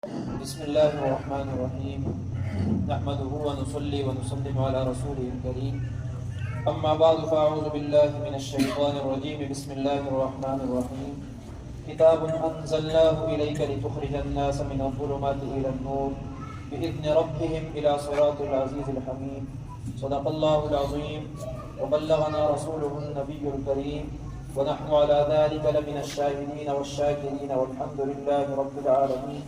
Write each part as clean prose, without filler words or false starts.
بسم الله الرحمن الرحيم نحمده ونصلي ونسلم على رسوله الكريم أما بعد فأعوذ بالله من الشيطان الرجيم بسم الله الرحمن الرحيم كتاب أنزلناه إليك لتخرج الناس من الظلمات إلى النور بإذن ربهم إلى صراط العزيز الحميد صدق الله العظيم وبلغنا رسوله النبي الكريم ونحن على ذلك لمن الشاهدين والشاكرين والحمد لله رب العالمين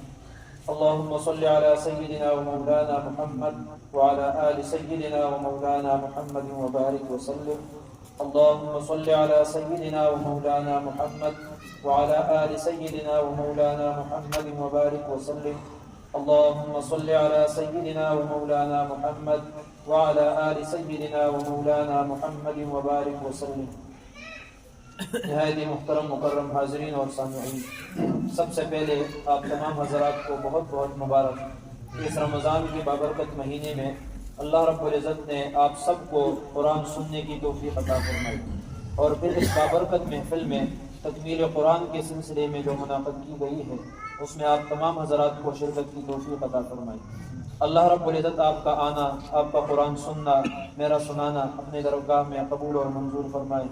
اللهم صل على سيدنا ومولانا محمد وعلى آل سيدنا ومولانا محمد وبارك وسلم اللهم صل على سيدنا ومولانا محمد وعلى آل سيدنا ومولانا محمد وبارك وسلم اللهم صل على سيدنا ومولانا محمد وعلى آل سيدنا ومولانا محمد وبارك وسلم نہایت محترم مکرم حاضرین اور سامعین، سب سے پہلے آپ تمام حضرات کو بہت بہت مبارک۔ اس رمضان کے بابرکت مہینے میں اللہ رب العزت نے آپ سب کو قرآن سننے کی توفیق عطا فرمائی، اور پھر اس بابرکت محفل میں تکمیل قرآن کے سلسلے میں جو منعقد کی گئی ہے اس میں آپ تمام حضرات کو شرکت کی توفیق عطا فرمائی۔ اللہ رب العزت آپ کا آنا، آپ کا قرآن سننا، میرا سنانا اپنے درگاہ میں قبول اور منظور فرمائے،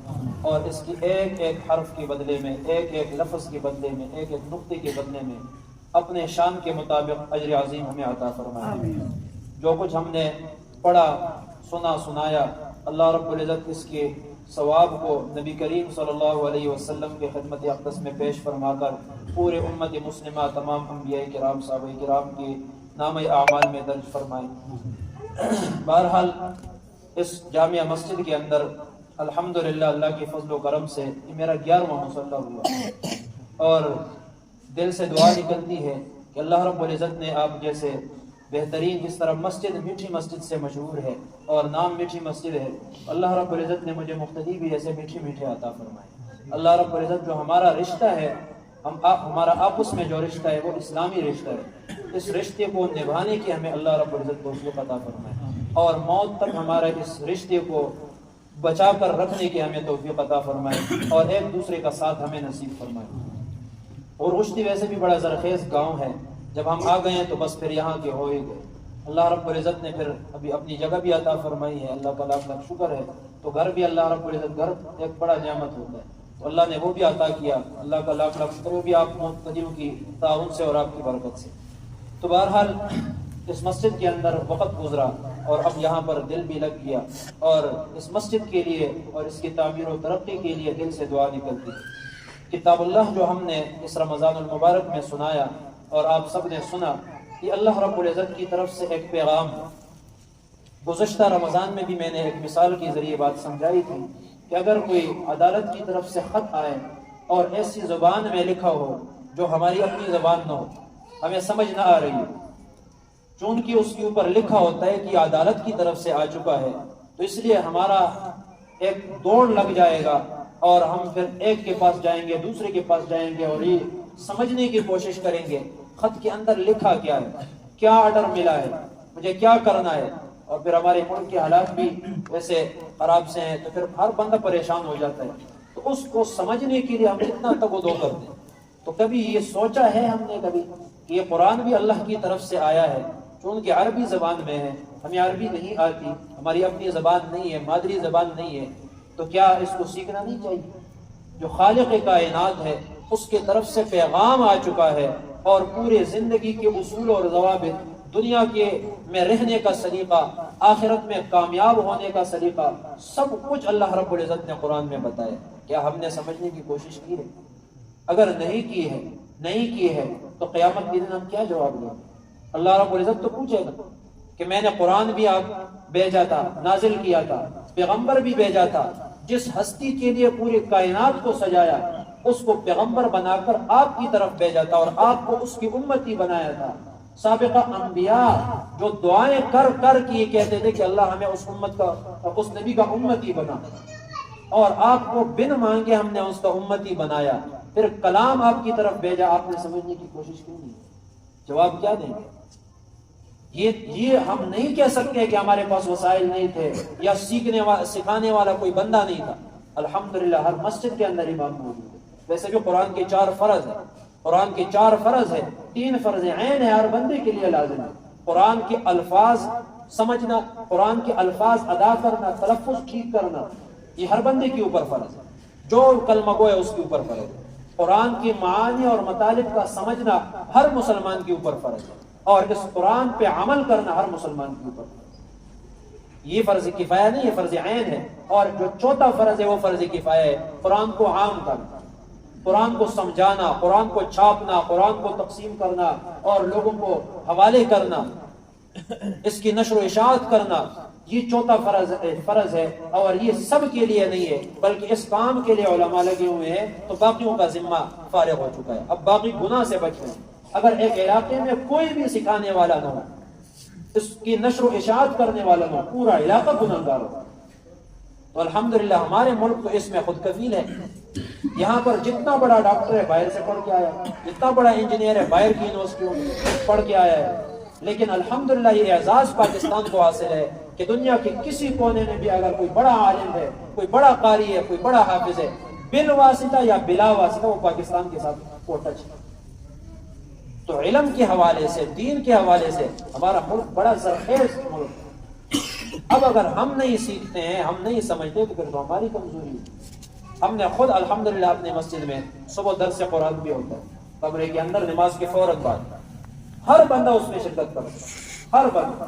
اور اس کی ایک ایک حرف کے بدلے میں، ایک ایک لفظ کے بدلے میں، ایک ایک نقطے کے بدلے میں اپنے شان کے مطابق اجر عظیم ہمیں عطا فرمائے۔ جو کچھ ہم نے پڑھا، سنایا، اللہ رب العزت اس کے ثواب کو نبی کریم صلی اللہ علیہ وسلم کے خدمت اقدس میں پیش فرما کر پورے امت مسلمہ، تمام انبیاء کرام، صحابہ کرام کے نام اعمال میں درج فرمائے۔ بہرحال اس جامعہ مسجد کے اندر الحمدللہ اللہ کے فضل و کرم سے یہ میرا 11واں مصلی ہوا، اور دل سے دعا نکلتی ہے کہ اللہ رب العزت نے آپ جیسے بہترین، جس طرح مسجد میٹھی مسجد سے مشہور ہے اور نام میٹھی مسجد ہے، اللہ رب العزت نے مجھے مقتدی بھی ایسے میٹھے میٹھے عطا فرمائے۔ اللہ رب العزت جو ہمارا رشتہ ہے، ہمارا آپس میں جو رشتہ ہے وہ اسلامی رشتہ ہے، اس رشتے کو نبھانے کی ہمیں اللہ رب العزت توفیق عطا فرمائے، اور موت تک ہمارا اس رشتے کو بچا کر رکھنے کی ہمیں توفیق عطا فرمائے، اور ایک دوسرے کا ساتھ ہمیں نصیب فرمائے۔ اور رشتی ویسے بھی بڑا زرخیز گاؤں ہے، جب ہم آ گئے ہیں تو بس پھر یہاں کے ہو ہی گئے۔ اللہ رب العزت نے پھر ابھی اپنی جگہ بھی عطا فرمائی ہے، اللہ کا لاکھ لاکھ شکر ہے۔ تو گھر بھی اللہ رب العزت، گھر ایک بڑا نعمت ہوتا ہے، تو اللہ نے وہ بھی عطا کیا، اللہ کا لاکھ لاکھ شکر، وہ بھی آپ مقتدیوں کی تعاون سے اور آپ کی برکت سے۔ تو بہرحال اس مسجد کے اندر وقت گزرا، اور اب یہاں پر دل بھی لگ گیا، اور اس مسجد کے لیے اور اس کی تعمیر و ترقی کے لیے دل سے دعا نکلتی ہے۔ کتاب اللہ جو ہم نے اس رمضان المبارک میں سنایا اور آپ سب نے سنا، یہ اللہ رب العزت کی طرف سے ایک پیغام ہے۔ گزشتہ رمضان میں بھی میں نے ایک مثال کے ذریعے بات سمجھائی تھی کہ اگر کوئی عدالت کی طرف سے خط آئے اور ایسی زبان میں لکھا ہو جو ہماری اپنی زبان نہ ہو، ہمیں سمجھ نہ آ رہی ہو، چونکہ اس کے اوپر لکھا ہوتا ہے کہ عدالت کی طرف سے آ چکا ہے، تو اس لیے ہمارا ایک دوڑ لگ جائے گا، اور ہم پھر ایک کے پاس جائیں گے، دوسرے کے پاس جائیں گے، اور یہ سمجھنے کی کوشش کریں گے خط کے اندر لکھا کیا ہے، کیا آرڈر ملا ہے، مجھے کیا کرنا ہے۔ اور پھر ہمارے ملک کے حالات بھی ویسے خراب سے ہیں، تو پھر ہر بندہ پریشان ہو جاتا ہے، تو اس کو سمجھنے کے لیے ہم کتنا تگ و دو کرتے ہیں۔ تو کبھی یہ سوچا ہے ہم نے کبھی کہ یہ قرآن بھی اللہ کی طرف سے آیا ہے، چونکہ عربی زبان میں ہے، ہمیں عربی نہیں آتی، ہماری اپنی زبان نہیں ہے، مادری زبان نہیں ہے، تو کیا اس کو سیکھنا نہیں چاہیے؟ جو خالق کائنات ہے اس کے طرف سے پیغام آ چکا ہے، اور پورے زندگی کے اصول اور ضوابط، دنیا کے میں رہنے کا سلیقہ، آخرت میں کامیاب ہونے کا سلیقہ، سب کچھ اللہ رب العزت نے قرآن میں بتایا۔ کیا ہم نے سمجھنے کی کوشش کی ہے؟ اگر نہیں کی ہے تو قیامت کے دن ہم کیا جواب دیں؟ اللہ رب العزت تو پوچھے گا کہ میں نے قرآن بھی آپ بھیجا تھا، نازل کیا تھا، پیغمبر بھی بھیجا تھا، جس ہستی کے لیے پوری کائنات کو سجایا، اس کو پیغمبر بنا کر آپ کی طرف بھیجا تھا، اور آپ کو اس کی امتی بنایا تھا۔ سابقہ انبیاء جو دعائیں کر کر کے یہ کہتے تھے کہ اللہ ہمیں اس نبی کا امتی بنا، اور آپ کو بن مانگے ہم نے اس کا امتی بنایا، پھر کلام آپ کی طرف بھیجا، آپ نے سمجھنے کی کوشش کیوں نہیں؟ جواب کیا دیں گے؟ یہ ہم نہیں کہہ سکتے کہ ہمارے پاس وسائل نہیں تھے، یا سکھانے والا کوئی بندہ نہیں تھا۔ الحمدللہ ہر مسجد کے اندر امام موجود ہے۔ ویسے بھی قرآن کے 4 فرض ہیں، 3 فرض عین ہے ہر بندے کے لیے لازم ہے۔ قرآن کے الفاظ سمجھنا، قرآن کے الفاظ ادا کرنا، تلفظ ٹھیک کرنا، یہ ہر بندے کے اوپر فرض ہے۔ جو کلمہ گو ہے اس کے اوپر فرض ہے۔ قرآن کی معانی اور مطالب کا سمجھنا ہر مسلمان کے اوپر فرض ہے، اور اس قرآن پہ عمل کرنا ہر مسلمان کے اوپر فرض ہے۔ یہ فرض کفایہ نہیں، یہ فرض عین ہے۔ اور جو چوتھا فرض ہے وہ فرض کفایہ ہے، قرآن کو عام کرنا، قرآن کو سمجھانا، قرآن کو چھاپنا، قرآن کو تقسیم کرنا اور لوگوں کو حوالے کرنا، اس کی نشر و اشاعت کرنا، یہ چوتھا فرض ہے۔ اور یہ سب کے لیے نہیں ہے، بلکہ اس کام کے لیے علماء لگے ہوئے ہیں، تو باقیوں کا ذمہ فارغ ہو چکا ہے۔ اب باقی گناہ سے بچنا، اگر ایک علاقے میں کوئی بھی سکھانے والا نہ ہو، اس کی نشر و اشاعت کرنے والا نہ ہو، پورا علاقہ گناہ گار ہو، تو الحمدللہ ہمارے ملک تو اس میں خود کفیل ہے۔ یہاں پر جتنا بڑا ڈاکٹر ہے باہر سے پڑھ کے آیا، جتنا بڑا انجینئر ہے باہر کی یونیورسٹیوں میں پڑھ کے آیا ہے، لیکن الحمدللہ یہ اعزاز پاکستان کو حاصل ہے کہ دنیا کے کسی کونے میں بھی اگر کوئی بڑا عالم ہے، کوئی بڑا قاری ہے، کوئی بڑا حافظ ہے، بالواسطہ یا بلا واسطہ وہ پاکستان کے ساتھ کو ٹچ ہے۔ تو علم کے حوالے سے، دین کے حوالے سے ہمارا ملک بڑا زرخیز ملک ہے۔ اب اگر ہم نہیں سیکھتے ہیں، ہم نہیں سمجھتے، تو پھر تو ہماری کمزوری ہے۔ ہم نے خود الحمدللہ اپنے مسجد میں صبح درس قرآن بھی ہوتا ہے، کمرے کے اندر نماز کے فوراً بعد ہر بندہ اس میں شرکت کرتا ہے، ہر بندہ۔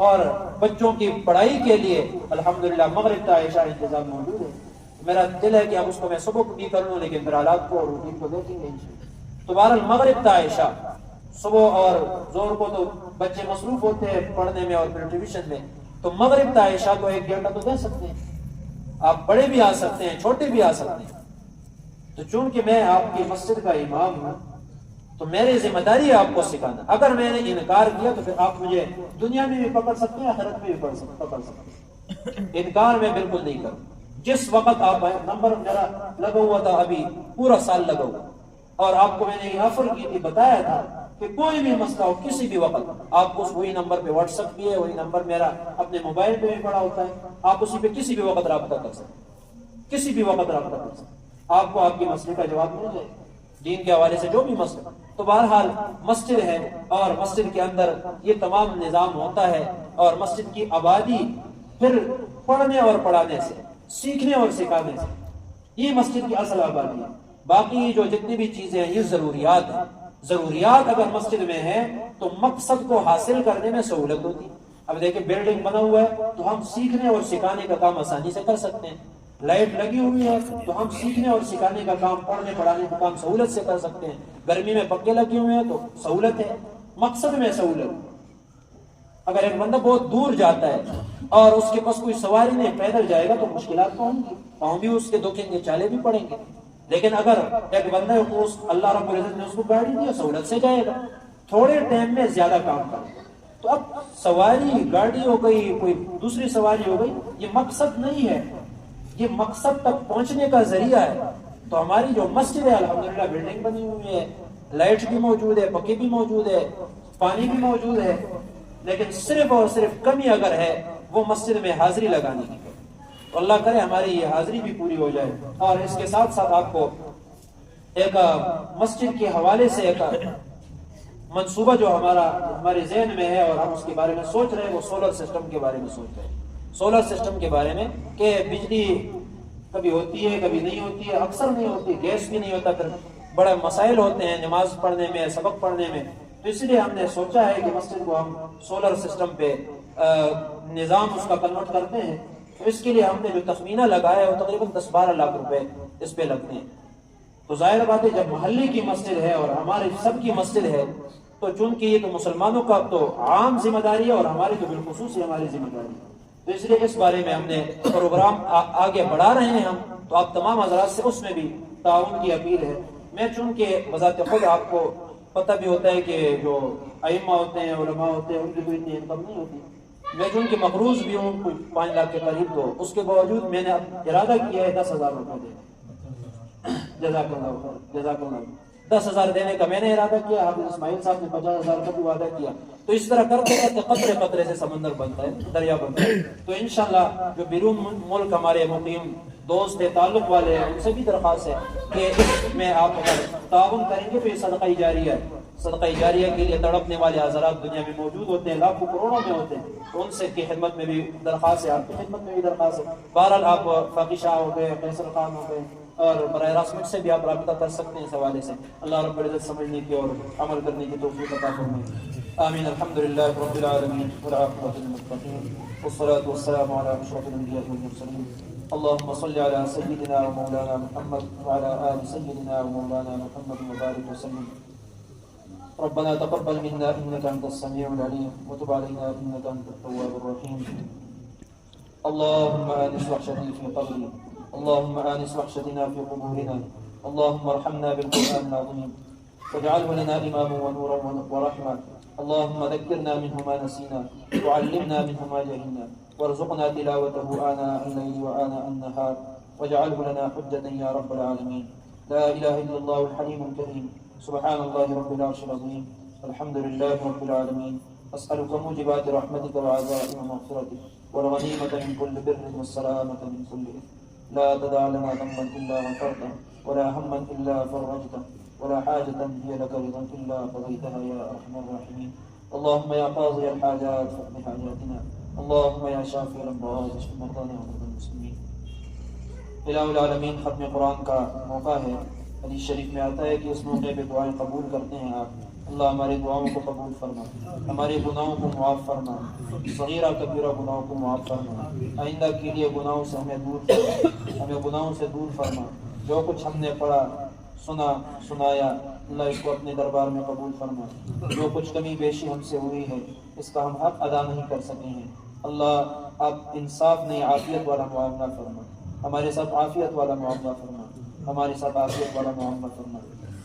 اور بچوں کی پڑھائی کے لیے الحمدللہ مغرب تا عشاء انتظام موجود ہے۔ میرا دل ہے کہ اب اس کو میں صبح بھی کر لوں، لیکن پھر حالات کو اور روٹین کو دیکھیں گے انشاءاللہ۔ تو بہرحال مغرب تا عشاء، صبح اور زور کو تو بچے مصروف ہوتے ہیں پڑھنے میں اور پھر ٹیوشن میں، تو مغرب تا عشاء کو 1 گھنٹہ تو دے سکتے ہیں۔ آپ بڑے بھی آ سکتے ہیں، چھوٹے بھی آ سکتے ہیں۔ تو چونکہ میں آپ کی مسجد کا امام ہوں، تو میری ذمہ داری ہے آپ کو سکھانا۔ اگر میں نے انکار کیا تو پھر آپ مجھے دنیا میں بھی پکڑ سکتے ہیں، آخرت میں بھی پکڑ سکتے ہیں۔ انکار میں بالکل نہیں کروں۔ جس وقت آپ آئے، نمبر میرا لگا ہوا تھا، ابھی پورا سال لگا ہوا، اور آپ کو میں نے یہ آفر کی تھی، بتایا تھا کہ کوئی بھی مسئلہ ہو کسی بھی وقت آپ اس وہی نمبر پہ واٹس ایپ بھی ہے، وہی نمبر میرا اپنے موبائل پہ بھی پڑا ہوتا ہے، آپ اسی پہ کسی بھی وقت رابطہ کر سکتے ہیں، کسی بھی وقت رابطہ کر سکتے ہیں، آپ کو آپ کی مسئلے کا جواب مل جائے دین کے حوالے سے جو بھی مسئلہ۔ تو بہرحال مسجد ہے، اور مسجد کے اندر یہ تمام نظام ہوتا ہے، اور مسجد کی آبادی پھر پڑھنے اور پڑھانے سے، سیکھنے اور سکھانے سے، یہ مسجد کی اصل آبادی ہے۔ باقی جو جتنی بھی چیزیں ہیں یہ ضروریات ہیں۔ ضروریات اگر مسجد میں ہیں تو مقصد کو حاصل کرنے میں سہولت ہوتی ہے۔ اب دیکھیں بلڈنگ بنا ہوا ہے تو ہم سیکھنے اور سکھانے کا کام آسانی سے کر سکتے ہیں، لائٹ لگی ہوئی ہے تو ہم سیکھنے اور سکھانے کا کام، پڑھنے پڑھانے کا کام سہولت سے کر سکتے ہیں، گرمی میں پکے لگے ہوئے ہیں تو سہولت ہے، مقصد میں سہولت۔ اگر ایک بندہ بہت دور جاتا ہے اور اس کے پاس کوئی سواری نہیں، پیدل جائے گا تو مشکلات تو ہوں گی، پاؤں بھی اس کے دکھیں گے، چالے بھی پڑیں گے، لیکن اگر ایک بندہ کو اللہ رب العزت نے اس کو گاڑی دی، سہولت سے جائے گا، تھوڑے ٹائم میں زیادہ کام کرے گا۔ تو اب سواری گاڑی ہو گئی، کوئی دوسری سواری ہو گئی، یہ مقصد نہیں ہے، یہ مقصد تک پہنچنے کا ذریعہ ہے۔ تو ہماری جو مسجد ہے الحمدللہ بلڈنگ بنی ہوئی ہے، لائٹ بھی موجود ہے، پکے بھی موجود ہے، پانی بھی موجود ہے، لیکن صرف اور صرف کمی اگر ہے وہ مسجد میں حاضری لگانے کی۔ تو اللہ کرے ہماری یہ حاضری بھی پوری ہو جائے۔ اور اس کے ساتھ ساتھ آپ کو ایک مسجد کے حوالے سے ایک منصوبہ جو ہمارے ذہن میں ہے اور ہم اس کے بارے میں سوچ رہے ہیں، وہ سولر سسٹم کے بارے میں سوچ رہے ہیں۔ سولر سسٹم کے بارے میں کہ بجلی کبھی ہوتی ہے کبھی نہیں ہوتی ہے، اکثر نہیں ہوتی، گیس بھی نہیں ہوتا، پھر بڑے مسائل ہوتے ہیں نماز پڑھنے میں، سبق پڑھنے میں۔ تو اس لیے ہم نے سوچا ہے کہ مسجد کو ہم سولر سسٹم پہ نظام اس کا کنورٹ کرتے ہیں۔ تو اس کے لیے ہم نے جو تخمینہ لگایا ہے وہ تقریباً 10-12 لاکھ روپے اس پہ لگتے ہیں۔ تو ظاہر بات ہے جب محلے کی مسجد ہے اور ہماری سب کی مسجد ہے، تو چونکہ یہ تو مسلمانوں کا تو عام ذمہ داری ہے اور ہماری تو بالخصوص ہماری ذمہ داری ہے، تو اس لیے اس بارے میں ہم نے پروگرام آگے بڑھا رہے ہیں ہم۔ تو آپ تمام حضرات سے اس میں بھی تعاون کی اپیل ہے۔ میں چونکہ بذات خود آپ کو پتہ بھی ہوتا ہے کہ جو ائمہ ہوتے ہیں، علماء ہوتے ہیں، ان کی کوئی اتنی انکم نہیں ہوتی، میں چونکہ مقروض بھی ہوں کوئی 5 لاکھ کے قریب، تو اس کے باوجود میں نے ارادہ کیا ہے 10,000 روپے دینے۔ جزاک اللہ 10,000 دینے کا میں نے ارادہ کیا، حافظ اسماعیل صاحب نے 50,000 کا بھی وعدہ کیا۔ تو اس طرح کرتے کرتے قطرے قطرے سے سمندر بنتا ہے، دریا بنتا ہے۔ تو انشاءاللہ جو بیرون ملک ہمارے مقیم دوست ہیں، تعلق والے ہیں، ان سے بھی درخواست ہے کہ اس میں آپ اگر تعاون کریں گے تو یہ صدقہ جاریہ ہے۔ صدقہ جاریہ کے لیے تڑپنے والے حضرات دنیا میں موجود ہوتے ہیں، لاکھوں کروڑوں میں ہوتے ہیں، تو ان سے کی خدمت میں بھی درخواست ہے، آپ کی خدمت میں بھی درخواست ہے۔ بہرحال آپ فاقی شاہ ہو گئے، فیصل خان ہو گئے، اور براہ راست مجھ سے بھی آپ رابطہ کر سکتے ہیں اس حوالے سے۔ اللہ رب العزت سمجھنے کی اور عمل کرنے کی توفیق عطا فرمائے، آمین۔ الحمدللہ رب العالمین والعاقبۃ للمتقین والصلاة والسلام علی اشرف الانبیاء والمرسلین۔ اللهم صل على سيدنا ومولانا محمد وعلى آل سيدنا ومولانا محمد وبارك وسلم۔ ربنا تقبل منا إنك أنت السميع العليم وتب علينا إنك أنت التواب الرحيم۔ اللهم آنس وحشتي في قبري، اللهم آنس وحشتنا في قبورنا، اللهم ارحمنا بالقرآن العظيم واجعله لنا إماما ونورا ورحمة، اللهم ذكرنا منه ما نسينا وعلمنا منه ما جهلنا وارزقنا تلاوته آناء الليل وآناء النهار واجعله لنا حجة يا رب العالمين۔ لا إله إلا الله الحليم الكريم، سبحان الله رب العرش العظيم، الحمد لله رب العالمين۔ أسألك موجبات رحمتك وعزائم مغفرتك والغنيمة من كل بر والسلامة من كل إثم، لا تدع لنا ذنبا إلا غفرته ولا هما إلا فرجته ولا حاجة هي لك رضا إلا قضيتها يا أرحم الراحمين۔ اللهم يا قاضي الحاجات فاقض حاجاتنا، اللهم يا شافي الأمراض اشف مرضانا ومرضى المسلمين۔ الہ العالمین، ختم قرآن کا موقع ہے، حدیث شریف میں آتا ہے کہ اس موقع پہ دعائیں قبول کرتے ہیں آپ۔ اللہ ہمارے دعاؤں کو قبول فرما، ہمارے گناہوں کو معاف فرما، صغیرہ کبیرہ گناہوں کو معاف فرما، آئندہ کے لیے گناہوں سے ہمیں دور فرما، ہمیں گناہوں سے دور فرما۔ جو کچھ ہم نے پڑھا، سنا، سنایا، اللہ اس کو اپنے دربار میں قبول فرما۔ جو کچھ کمی بیشی ہم سے ہوئی ہے اس کا ہم حق ادا نہیں کر سکے ہیں، اللہ آپ انصاف نہیں عافیت والا معاملہ فرما، ہمارے ساتھ عافیت والا معاملہ فرما، ہمارے ساتھ عافیت والا معاملہ فرما۔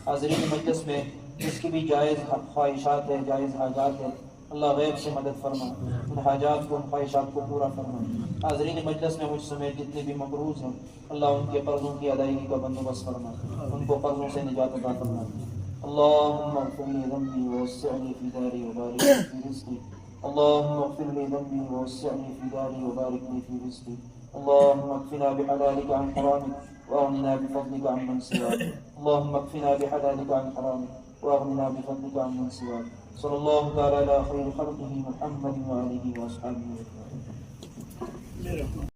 حاضرین مجلس میں جس کی بھی جائز خواہشات ہے، جائز حاجات ہے، اللہ غیب سے مدد فرما، ان حاجات کو، ان خواہشات کو پورا فرما۔ حاضرین مجلس میں مجھ سمیت جتنے بھی مقروض ہیں، اللہ ان کے قرضوں کی ادائیگی کا بندوبست فرما، ان کو قرضوں سے نجات عطا فرما۔ اللهم اغفر لي ذنبي ووسعني في داري وبارك لي في رزقي، اللهم اغفر لي ذنبي ووسعني في داري وبارك لي في رزقي، اللهم اكفنا بحلالك عن حرامك واغننا بفضلك عمن سواك، اللهم اكفنا بحلالك عن حرامك واغننا بفضلك عمن سواك۔ صلی اللہ تعالی علی خیر خلقہ محمد وآلہ واصحابہ۔